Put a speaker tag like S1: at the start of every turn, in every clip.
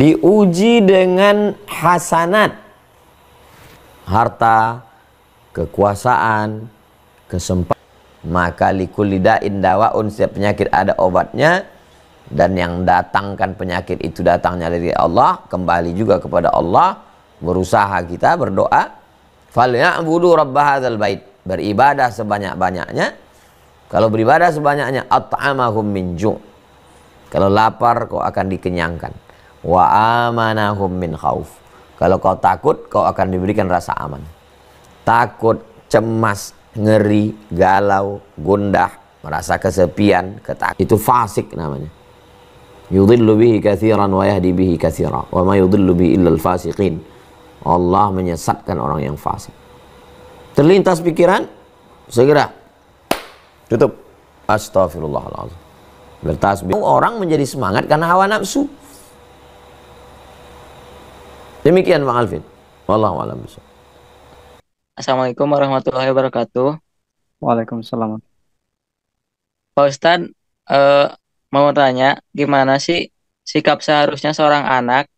S1: diuji dengan hasanat, harta, kekuasaan, kesempatan. Maka likulli da'in dawaun, setiap penyakit ada obatnya, dan yang datangkan penyakit itu datangnya dari Allah, kembali juga kepada Allah. Berusaha kita berdoa, falya'budu rabb hadzal bait, beribadah sebanyak-banyaknya. Kalau beribadah sebanyaknya, at'amahum min ju', kalau lapar kau akan dikenyangkan, wa amanahum min khauf, kalau kau takut kau akan diberikan rasa aman. Takut, cemas, ngeri, galau, gundah, merasa kesepian, itu fasik namanya. Yudhillu bihi katsiran wa yahdi bihi katsira wa ma yudhillu bihi illa al-fasiqin. Allah menyesatkan orang yang fasik. Terlintas pikiran, segera tutup. Astaghfirullahaladzim. Bertasbih. Orang menjadi semangat karena hawa nafsu. Demikian Bang Alvin. Wallahu a'lam bishawab.
S2: Assalamualaikum warahmatullahi wabarakatuh.
S3: Waalaikumsalam.
S2: Pak Ustadz, mau tanya, gimana sih sikap seharusnya seorang anak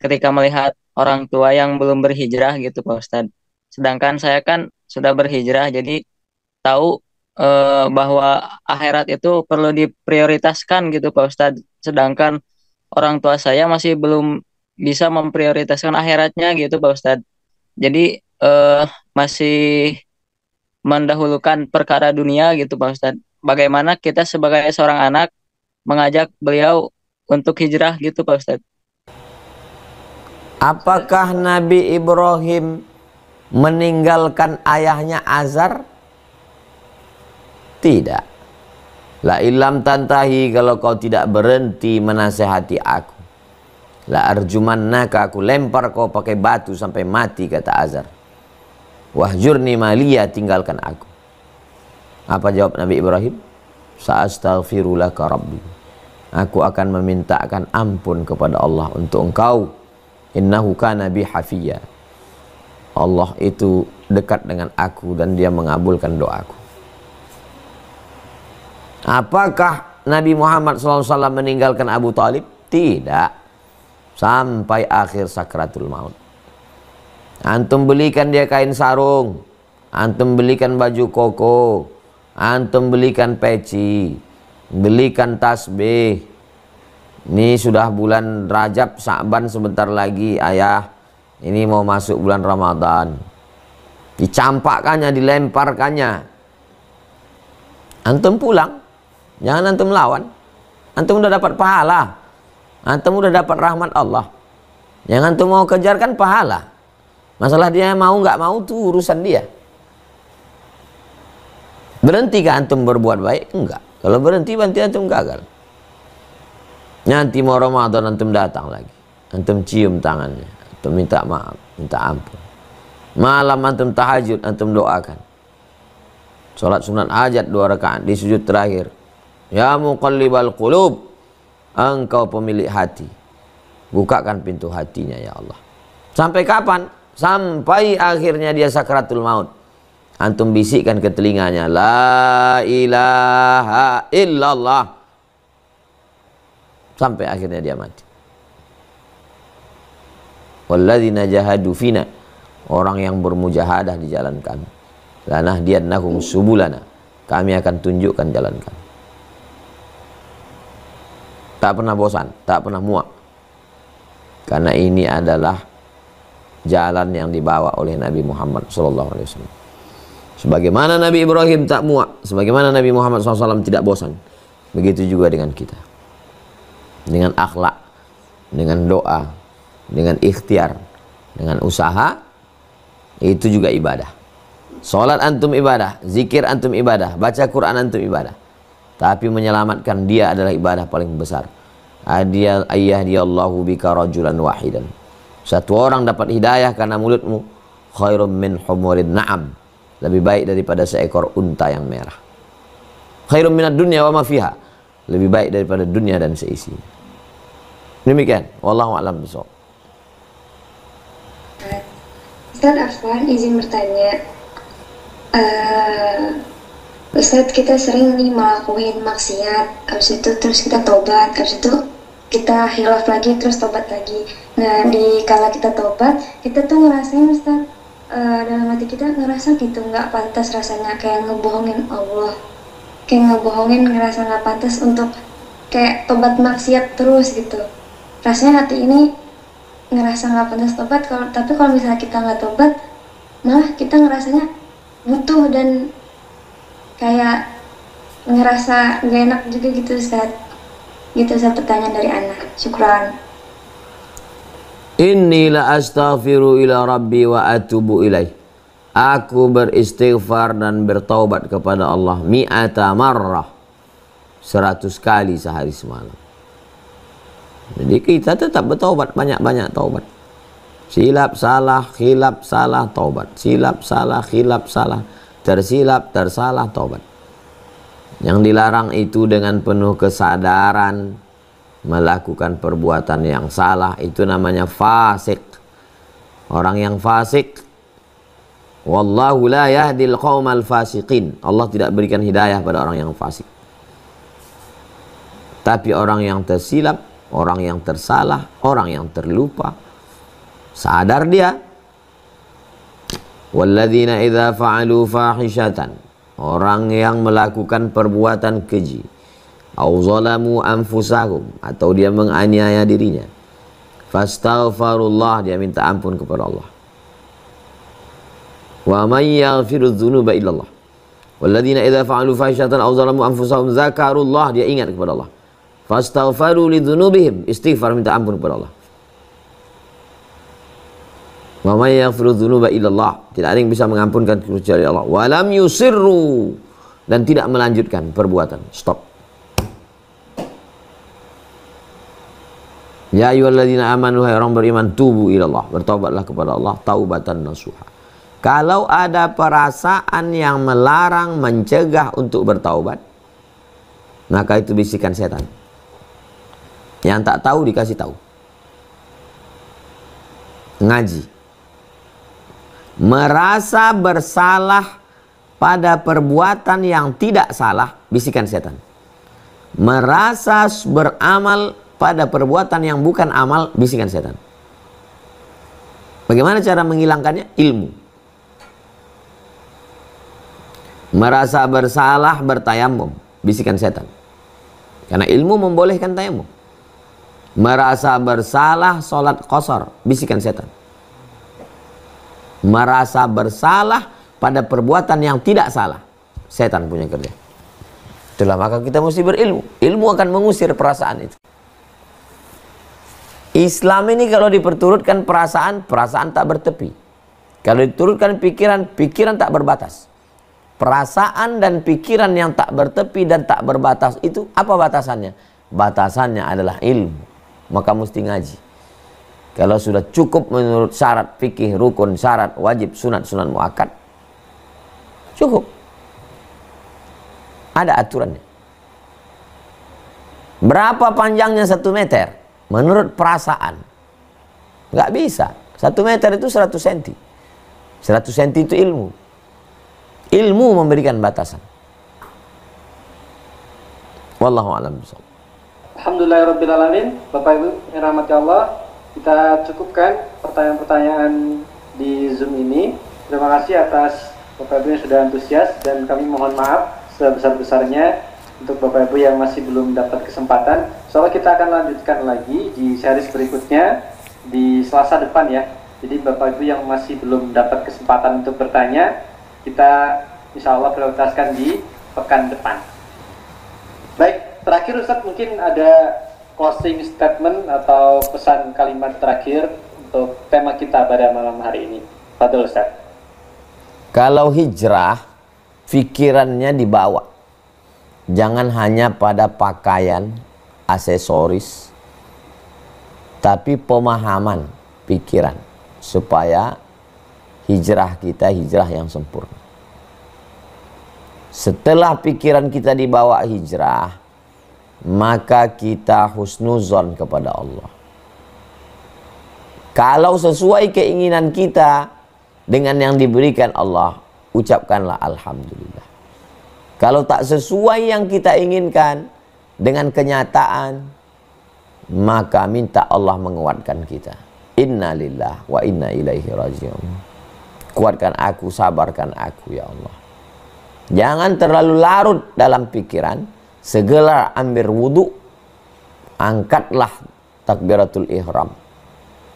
S2: ketika melihat orang tua yang belum berhijrah gitu Pak Ustadz. Sedangkan saya kan sudah berhijrah, jadi tahu bahwa akhirat itu perlu diprioritaskan gitu Pak Ustadz. Sedangkan orang tua saya masih belum bisa memprioritaskan akhiratnya gitu Pak Ustadz. Jadi masih mendahulukan perkara dunia gitu Pak Ustadz. Bagaimana kita sebagai seorang anak mengajak beliau untuk hijrah gitu Pak Ustadz?
S1: Apakah Nabi Ibrahim meninggalkan ayahnya Azar? Tidak. La ilam tantahi, kalau kau tidak berhenti menasehati aku, la arjumannaka, aku lempar kau pakai batu sampai mati, kata Azar. Wahjurni maliya, tinggalkan aku. Apa jawab Nabi Ibrahim? Sa'astaghfiru laka rabbi, aku akan memintakan ampun kepada Allah untuk engkau. Innahu kana bi hafiyya, Allah itu dekat dengan aku dan dia mengabulkan doaku. Apakah Nabi Muhammad SAW meninggalkan Abu Talib? Tidak. Sampai akhir sakratul maut. Antum belikan dia kain sarung, antum belikan baju koko, antum belikan peci, belikan tasbih. Ini sudah bulan Rajab, Sa'ban sebentar lagi ayah, ini mau masuk bulan Ramadan. Dicampakkannya, dilemparkannya. Antum pulang, jangan antum lawan. Antum udah dapat pahala, antum udah dapat rahmat Allah. Yang antum mau kejarkan pahala. Masalah dia mau nggak mau tuh urusan dia. Berhentikah antum berbuat baik? Enggak. Kalau berhenti berarti antum gagal. Nanti mau Ramadan antum datang lagi, antum cium tangannya, antum minta maaf, minta ampun. Malam antum tahajud, antum doakan. Salat sunat hajat 2 rakaat di sujud terakhir. Ya muqallibal qulub, engkau pemilik hati, bukakan pintu hatinya ya Allah. Sampai kapan? Sampai akhirnya dia sakratul maut. Antum bisikkan ke telinganya, la ilaha illallah, sampai akhirnya dia mati. Walladzina jahadu fina, orang yang bermujahadah di jalan kami, lanahdiyannahum subulana, kami akan tunjukkan jalan kami. Tak pernah bosan, tak pernah muak, karena ini adalah jalan yang dibawa oleh Nabi Muhammad SAW. Sebagaimana Nabi Ibrahim tak muak, sebagaimana Nabi Muhammad SAW tidak bosan, begitu juga dengan kita. Dengan akhlak, dengan doa, dengan ikhtiar, dengan usaha, itu juga ibadah. Salat antum ibadah, zikir antum ibadah, baca Quran antum ibadah. Tapi menyelamatkan dia adalah ibadah paling besar. Ayyahdiyallahu bika rajulan wahidan, satu orang dapat hidayah karena mulutmu, khairum min humurid na'am, lebih baik daripada seekor unta yang merah. Khairum minad dunya wa ma fiha, lebih baik daripada dunia dan seisinya. Demikian, wallahu a'lam bishawab.
S4: Ustaz Afwan izin bertanya, Ustaz, kita sering nih melakukan maksiat, habis itu terus kita tobat, habis itu kita hilaf lagi terus tobat lagi. Nah, di kala kita tobat, kita tuh ngerasain Ustaz, dalam hati kita ngerasa gitu nggak pantas rasanya, kayak ngebohongin Allah, kayak ngebohongin, ngerasa nggak pantas untuk kayak tobat maksiat terus gitu. Rasanya hati ini ngerasa nggak pantas tobat, tapi kalau misalnya kita nggak tobat, malah kita ngerasanya butuh dan kayak ngerasa gak enak juga gitu Ustaz. Gitu Ustaz, pertanyaan dari anak. Syukran.
S1: Inni la astaghfiru ila rabbi wa atubu ilaih. Aku beristighfar dan bertaubat kepada Allah mi'ata marrah, 100 kali sehari semalam. Jadi kita tetap bertaubat, banyak-banyak taubat. Silap salah, khilaf salah, taubat. Silap salah, khilaf salah, tersilap, tersalah, taubat. Yang dilarang itu dengan penuh kesadaran melakukan perbuatan yang salah, itu namanya fasik. Orang yang fasik, wallahu la yahdil qaumal fasiqin. Allah tidak berikan hidayah pada orang yang fasik. Tapi orang yang tersilap, orang yang tersalah, orang yang terlupa, sadar dia. Walladzina idza fa'alu fahishatan, orang yang melakukan perbuatan keji, au zalamu anfusahum, atau dia menganiaya dirinya, fastaghfirullah, dia minta ampun kepada Allah. Wa may yaghfiru dzunuba illallah. Walladzina idza fa'alu fahishatan au zalamu anfusahum zakarullah, dia ingat kepada Allah. Fastaghfiru lidzunubihim, istighfar, minta ampun kepada Allah. Wa may yaghfiru dzunuba illallah, tidak ada yang bisa mengampunkan kecuali Allah. Wa lam yusirru, dan tidak melanjutkan perbuatan, stop. Ya ayyuhalladzina amanu, hai orang beriman, tubu ilallah, bertaubatlah kepada Allah taubatan nasuha. Kalau ada perasaan yang melarang, mencegah untuk bertaubat, maka itu bisikan setan. Yang tak tahu dikasih tahu. Ngaji. Merasa bersalah pada perbuatan yang tidak salah, bisikan setan. Merasa beramal pada perbuatan yang bukan amal, bisikan setan. Bagaimana cara menghilangkannya? Ilmu. Merasa bersalah bertayamum, bisikan setan. Karena ilmu membolehkan tayamum. Merasa bersalah sholat qasar, bisikan setan. Merasa bersalah pada perbuatan yang tidak salah, setan punya kerja. Itulah maka kita mesti berilmu. Ilmu akan mengusir perasaan itu. Islam ini kalau diperturutkan perasaan, perasaan tak bertepi. Kalau diturutkan pikiran, pikiran tak berbatas. Perasaan dan pikiran yang tak bertepi dan tak berbatas itu apa batasannya? Batasannya adalah ilmu. Maka mesti ngaji. Kalau sudah cukup menurut syarat fikih, rukun, syarat, wajib, sunat, sunat muakkad, cukup. Ada aturannya. Berapa panjangnya 1 meter? Menurut perasaan. Nggak bisa. 1 meter itu 100 cm. 100 cm itu ilmu. Ilmu memberikan batasan. Wallahu a'lam bishawab.
S3: Alhamdulillahirrabbilalamin. Bapak Ibu yang dirahmati Allah, kita cukupkan pertanyaan-pertanyaan di Zoom ini. Terima kasih atas Bapak Ibu yang sudah antusias, dan kami mohon maaf sebesar-besarnya untuk Bapak Ibu yang masih belum dapat kesempatan. Soalnya kita akan lanjutkan lagi di series berikutnya di Selasa depan ya. Jadi Bapak Ibu yang masih belum dapat kesempatan untuk bertanya, kita insya Allah prioritaskan di pekan depan. Baik, terakhir Ustadz, mungkin ada closing statement atau pesan kalimat terakhir untuk tema kita pada malam hari ini. Fadhil Ustadz.
S1: Kalau hijrah, pikirannya dibawa. Jangan hanya pada pakaian, aksesoris, tapi pemahaman, pikiran, supaya hijrah kita hijrah yang sempurna. Setelah pikiran kita dibawa hijrah, maka kita husnuzon kepada Allah. Kalau sesuai keinginan kita dengan yang diberikan Allah, ucapkanlah alhamdulillah. Kalau tak sesuai yang kita inginkan dengan kenyataan, maka minta Allah menguatkan kita. Inna lillah wa inna ilaihi raji'un. Kuatkan aku, sabarkan aku ya Allah. Jangan terlalu larut dalam pikiran. Segera ambil wudu, angkatlah takbiratul ihram.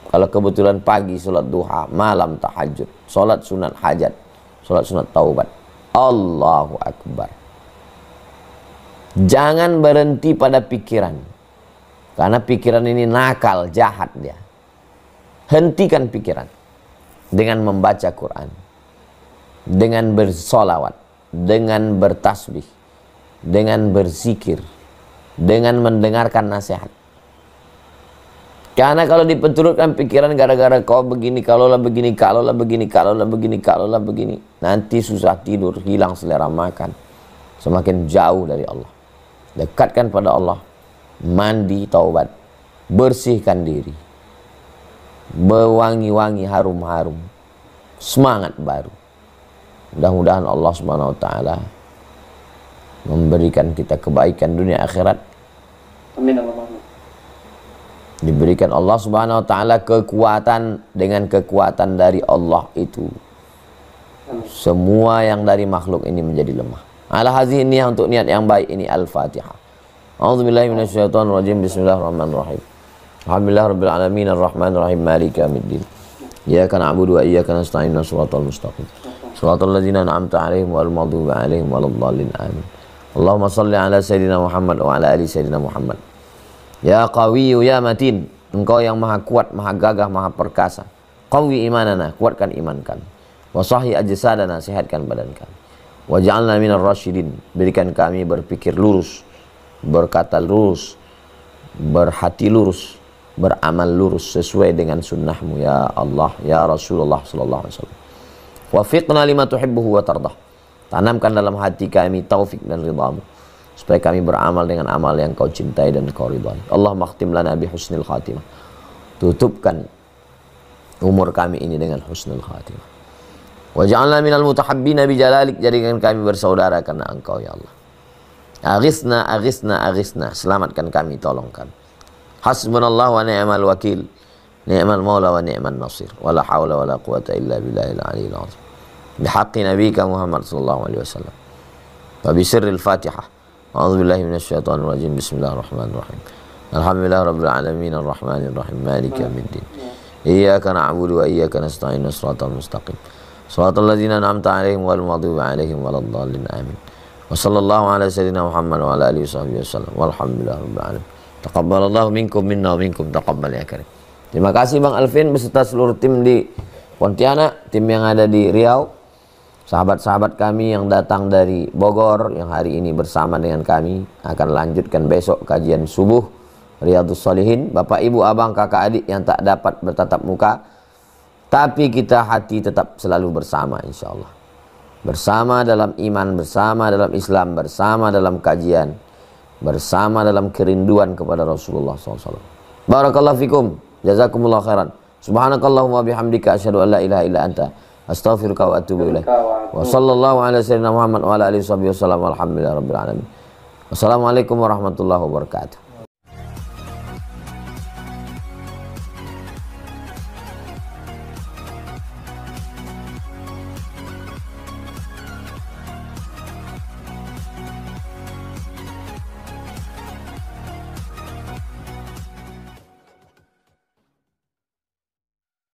S1: Kalau kebetulan pagi sholat duha, malam tahajud, sholat sunat hajat, sholat sunat taubat. Allahu Akbar. Jangan berhenti pada pikiran. Karena pikiran ini nakal, jahat dia. Hentikan pikiran dengan membaca Quran, dengan bersolawat, dengan bertasbih, dengan berzikir, dengan mendengarkan nasihat. Karena kalau diperturutkan pikiran gara-gara kau begini, kalaulah begini, kalaulah begini, kalaulah begini, kalaulah begini, nanti susah tidur, hilang selera makan, semakin jauh dari Allah. Dekatkan pada Allah, mandi, taubat, bersihkan diri, berwangi-wangi, harum-harum, semangat baru. Mudah-mudahan Allah Subhanahu wa taala memberikan kita kebaikan dunia akhirat.
S3: Amin Allahumma.
S1: Diberikan Allah Subhanahu wa taala kekuatan, dengan kekuatan dari Allah itu semua yang dari makhluk ini menjadi lemah. Ala hazihi niyah, untuk niat yang baik ini. Al-Fatihah. A'udzubillahi minasyaitonirrajim. Bismillahirrahmanirrahim. Alhamdulillahirabbil alamin arrahmanir rahim maliki yaumiddin. Iyyaka na'budu wa iyyaka nasta'in shiratal mustaqim. Shiratal ladzina an'amta 'alaihim ghairil maghdubi 'alaihim waladdallin. Amin. Allahumma shalli ala sayyidina Muhammad wa ala ali sayyidina Muhammad. Ya Qawiyyu ya Matin, Engkau yang maha kuat, maha gagah, maha perkasa. Qawi imanana, kuatkan iman kami. Wa sahhi ajsadana, sehatkan badan kami. Waj'alna minar rasyidin, berikan kami berpikir lurus, berkata lurus, berhati lurus, beramal lurus sesuai dengan sunnahmu ya Allah, ya Rasulullah sallallahu alaihi wasallam. Wafiqna lima tuhibbuhu wa tardah, tanamkan dalam hati kami taufik dan ridhamu, supaya kami beramal dengan amal yang kau cintai dan kau ridhai. Allah makhtim lana bi husnil khatimah, tutupkan umur kami ini dengan husnul khatimah. Waj'alna minal mutahabbina bi jalalik, jadikan kami bersaudara karena engkau ya Allah. Aghithna, aghithna, aghithna, selamatkan kami, tolong kami. Hasbunallahu wa ni'mal wakil, ni'mal maula wa ni'man nasir, wala hawla wala quwata illa billahil aliyyil azim. Bihaqqi nabiyika Muhammad sallallahu alaihi wasallam. Wa bi sirril Fatihah. A'udzubillahi minasyaitonir rajim. Bismillahirrahmanirrahim. Alhamdulillahirabbil alamin arrahmanir rahim maliki yaumiddin. Iyyaka na'budu wa iyyaka nasta'in shiratal mustaqim. Shiratal ladzina an'amta 'alaihim ghairil maghdubi 'alaihim waladdallin. Amin. Wa sallallahu ala sayyidina Muhammad wa ala alihi wasallam. Walhamdulillahirabbil alamin. Taqabbalallahu minkum minna wa minkum taqabbal ya karim. Terima kasih Bang Alvin beserta seluruh tim di Pontianak, tim yang ada di Riau, sahabat-sahabat kami yang datang dari Bogor yang hari ini bersama dengan kami, akan lanjutkan besok kajian subuh Riyadhus Shalihin. Bapak Ibu Abang Kakak Adik yang tak dapat bertatap muka, tapi kita hati tetap selalu bersama insyaallah. Bersama dalam iman, bersama dalam Islam, bersama dalam kajian, bersama dalam kerinduan kepada Rasulullah SAW. Barakallahu fikum, jazakumullah khairan. Subhanakallahumma bihamdika asyhadu an la ilaha illa anta astaghfiruka wa atubu ilaik. Wa sallallahu ala sayyidina Muhammad wa ala alihi wasallam. Walhamdulillahirabbil alamin. Wassalamualaikum warahmatullahi wabarakatuh.